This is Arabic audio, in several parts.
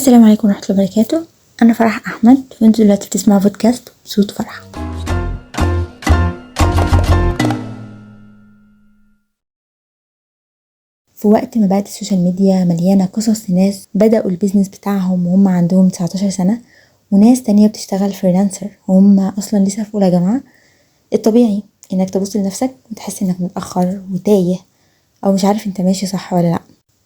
السلام عليكم ورحمة الله وبركاته. أنا فرح أحمد وانتوا دلوقتي بتسمعوا بودكاست صوت فرح. في وقت ما بقت السوشيال ميديا مليانة قصص ناس بدأوا البيزنس بتاعهم وهم عندهم 19 سنة، وناس تانية بتشتغل فريلانسر وهم أصلا لسه في أولى جامعة، الطبيعي إنك تبص لنفسك وتحس إنك متأخر وتايه أو مش عارف إنت ماشي صح ولا لأ.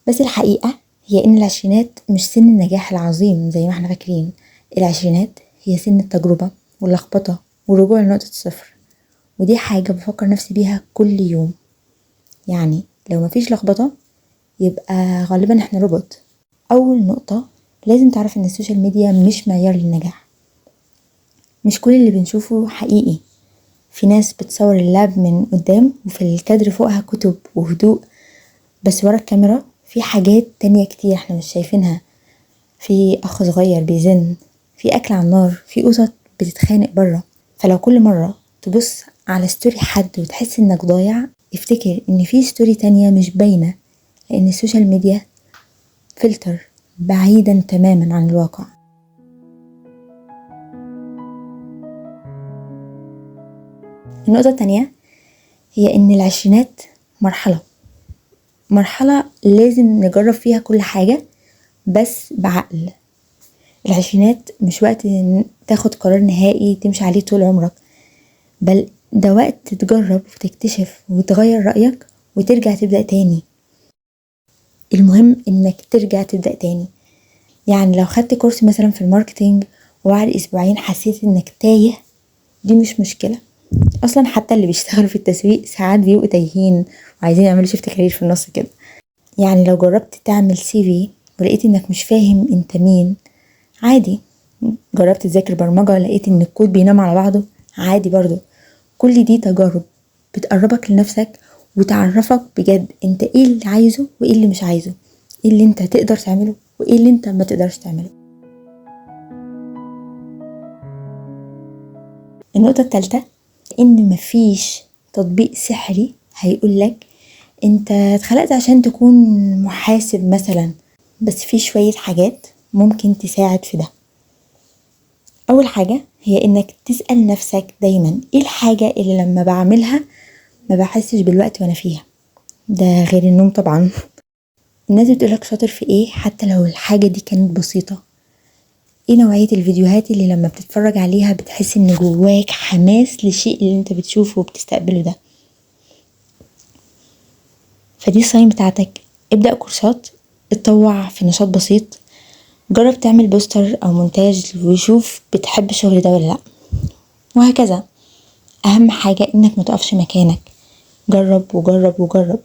بس الحقيقة هي إن العشرينات مش سن النجاح العظيم زي ما احنا فاكرين. العشرينات هي سن التجربة واللخبطة والرجوع لنقطة الصفر، ودي حاجة بفكر نفسي بيها كل يوم. يعني لو مفيش لخبطة يبقى غالبا احنا روبوت. أول نقطة، لازم تعرف إن السوشيال ميديا مش معيار للنجاح. مش كل اللي بنشوفه حقيقي. في ناس بتصور اللاب من قدام وفي الكادر فوقها كتب وهدوء، بس ورا الكاميرا في حاجات تانية كتير احنا مش شايفينها. في أخ صغير بيزن، في أكل على النار، في قطط بتتخانق برا. فلو كل مرة تبص على ستوري حد وتحس إنك ضايع، افتكر إن في ستوري تانية مش باينة، لأن السوشيال ميديا فلتر بعيدا تماما عن الواقع. النقطة التانية هي إن العشرينات مرحلة لازم نجرب فيها كل حاجة بس بعقل. العشرينات مش وقت تاخد قرار نهائي تمشي عليه طول عمرك، بل ده وقت تجرب وتكتشف وتغير رأيك وترجع تبدأ تاني. المهم انك ترجع تبدأ تاني. يعني لو خدت كورس مثلا في الماركتينج وبعد اسبوعين حسيت انك تايه، دي مش مشكلة اصلا. حتى اللي بيشتغلوا في التسويق ساعات بيبقوا تايهين وعايزين يعملوا شيفت كارير في النص كده. يعني لو جربت تعمل CV ولقيت انك مش فاهم انت مين، عادي. جربت تذاكر برمجة ولقيت ان الكود بينام على بعضه، عادي برضو. كل دي تجارب بتقربك لنفسك وتعرفك بجد انت ايه اللي عايزه وايه اللي مش عايزه، ايه اللي انت تقدر تعمله وايه اللي انت ما تقدرش تعمله. النقطة الثالثة، ان مفيش تطبيق سحري هيقولك انت اتخلقت عشان تكون محاسب مثلا، بس في شوية حاجات ممكن تساعد في ده. اول حاجة هي انك تسأل نفسك دايما ايه الحاجة اللي لما بعملها ما بحسش بالوقت وانا فيها. ده غير النوم طبعا. الناس بتقولك شاطر في ايه حتى لو الحاجة دي كانت بسيطة. ايه نوعية الفيديوهات اللي لما بتتفرج عليها بتحس ان جواك حماس للشيء اللي انت بتشوفه وبتستقبله ده. فدي الصين بتاعتك. ابدأ كورسات، اتطوع في نشاط بسيط، جرب تعمل بوستر او مونتاج وشوف بتحب الشغل ده ولا لا، وهكذا. اهم حاجة انك متقفش مكانك، جرب وجرب وجرب.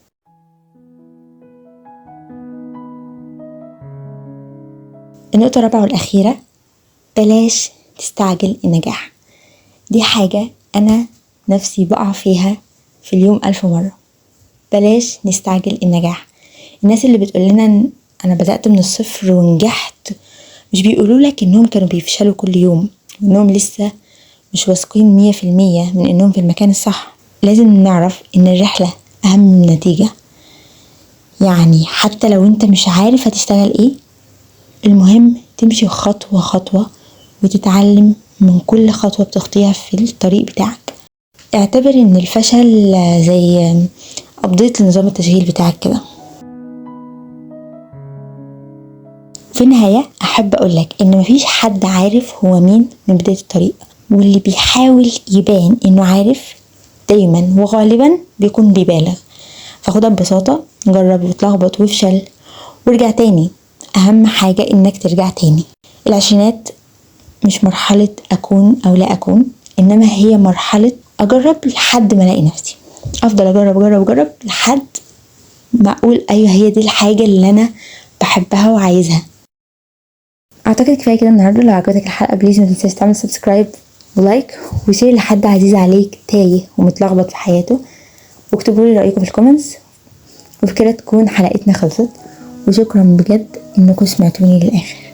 النقطة الرابعة والأخيرة، بلاش تستعجل النجاح. دي حاجة أنا نفسي بقع فيها في اليوم 1000 مرة. بلاش نستعجل النجاح. الناس اللي بتقول لنا أنا بدأت من الصفر ونجحت، مش بيقولوا لك إنهم كانوا بيفشلوا كل يوم، إنهم لسه مش واثقين 100% من إنهم في المكان الصح. لازم نعرف إن الرحلة أهم من النتيجة. يعني حتى لو أنت مش عارف هتشتغل إيه، المهم تمشي خطوة خطوة وتتعلم من كل خطوة بتخطيها في الطريق بتاعك. اعتبر ان الفشل زي ابديت لنظام التشغيل بتاعك كده. في النهاية احب اقولك ان مفيش حد عارف هو مين من بداية الطريق، واللي بيحاول يبان انه عارف دايما وغالبا بيكون بيبالغ. فخدها ببساطة، جرب وتلخبط وافشل وارجع تاني. اهم حاجة انك ترجع تاني. العشرينات مش مرحلة أكون أو لا أكون، إنما هي مرحلة أجرب لحد ما ألاقي نفسي. أفضل أجرب لحد ما أقول أيوة هي دي الحاجة اللي أنا بحبها وعايزها. أعتقد كفاية كده النهاردة. لو عجبتك الحلقة بليز متنساش تعمل سبسكرايب ولايك وشير لحد عزيز عليك تايه ومتلخبط في حياته، واكتبوا لي رأيكم في الكومنتس. وبكده تكون حلقتنا خلصت، وشكرا بجد إنكم سمعتوني للآخر.